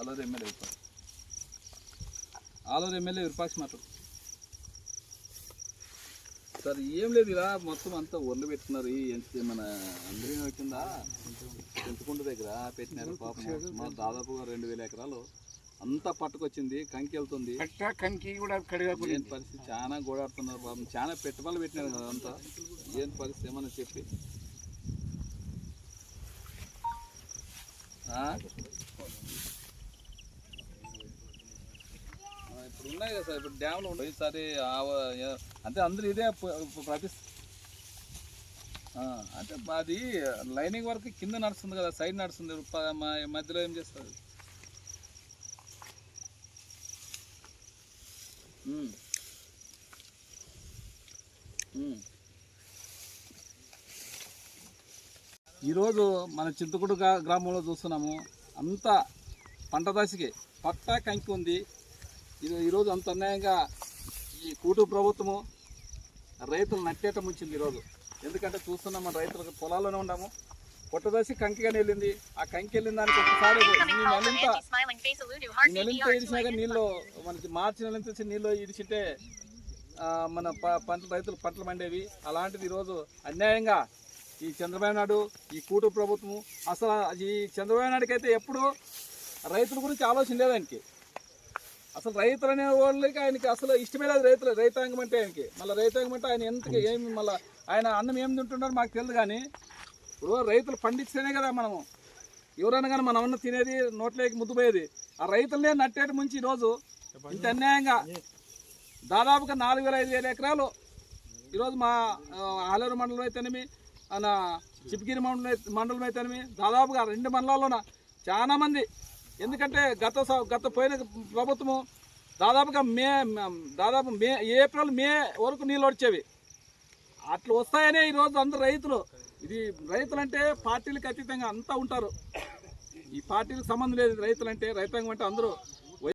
Aluru MLA Virupaksha మాట్లాడు. Sir ఏం లేదు, ఇలా మొత్తం అంతా ఒళ్ళు పెట్టుకున్నారు. మన అందరి కింద చింతకుంట దగ్గర పెట్టినారు. పాపం దాదాపుగా 2000 ఎకరాలు అంతా పట్టుకొచ్చింది. కంకి వెళ్తుంది, కంకి కూడా ఏం పరిస్థితి, చాలా గోడాడుతున్నారు పాపం. చాలా పెట్టుబడులు పెట్టినారు కదా అంతా. ఏం పరిస్థితి ఏమన్నా చెప్పి ఇప్పుడు ఉన్నాయి కదా సార్, ఇప్పుడు డ్యామ్లు ఉన్నాయి. సరే అంటే అందరూ ఇదే అంటే అది లైనింగ్ వరకు కింద నడుస్తుంది కదా, సైడ్ నడుస్తుంది, మధ్యలో ఏం చేస్తారు? ఈరోజు మన చింతకుడు గ్రామంలో చూస్తున్నాము, అంతా పంట దశకి పట్టా కంకి ఉంది. ఈరోజు అంత అన్యాయంగా ఈ కూటమి ప్రభుత్వము రైతులు నట్టేట ముంచింది ఈరోజు. ఎందుకంటే చూస్తున్నాం, మన రైతులకు పొలాల్లోనే ఉన్నాము, పొట్టదశి కంకిగానే వెళ్ళింది. ఆ కంకి వెళ్ళిన దానికి ఒకసారి నెలంతా ఇడిచినాక నీళ్ళు, మనకి మార్చి నెలంత వచ్చి నీళ్ళు ఇడిచితే మన రైతులు పంటలు పండేవి. అలాంటిది ఈరోజు అన్యాయంగా ఈ చంద్రబాబు నాయుడు, ఈ కూటమి ప్రభుత్వము, అసలు ఈ చంద్రబాబు నాయుడుకి అయితే ఎప్పుడు రైతుల గురించి ఆలోచన లేదు ఆయనకి. అసలు రైతులు అనే వాళ్ళకి ఆయనకి అసలు ఇష్టమే లేదు. రైతాంగం అంటే ఆయనకి, మళ్ళీ రైతాంగం అంటే ఆయన ఎంతకి ఏమి, మళ్ళీ ఆయన అన్నం ఏం తింటున్నారో మాకు తెలియదు. కానీ ఇప్పుడు రైతులు పండిస్తేనే కదా మనము ఎవరైనా కానీ మనం అన్న తినేది, నోట్లోకి ముద్దుపోయేది. ఆ రైతులనే నట్టేటి ముంచి ఈరోజు ఇంత అన్యాయంగా దాదాపుగా 4000-5000 ఎకరాలు ఈరోజు మా ఆలూరు మండలం అయితేనేమి, మన చిప్గిరి మండలం అయితేనేమి, దాదాపుగా 2 మండలాల్లోన చాలామంది. ఎందుకంటే గత పోయిన ప్రభుత్వము దాదాపు ఏప్రిల్ మే వరకు నీళ్ళు వచ్చేవి. అట్లా వస్తాయనే ఈరోజు అందరు రైతులు, ఇది రైతులంటే పార్టీలకు అతీతంగా అంతా ఉంటారు. ఈ పార్టీలకు సంబంధం లేదు. రైతులంటే, రైతాంగం అంటే అందరూ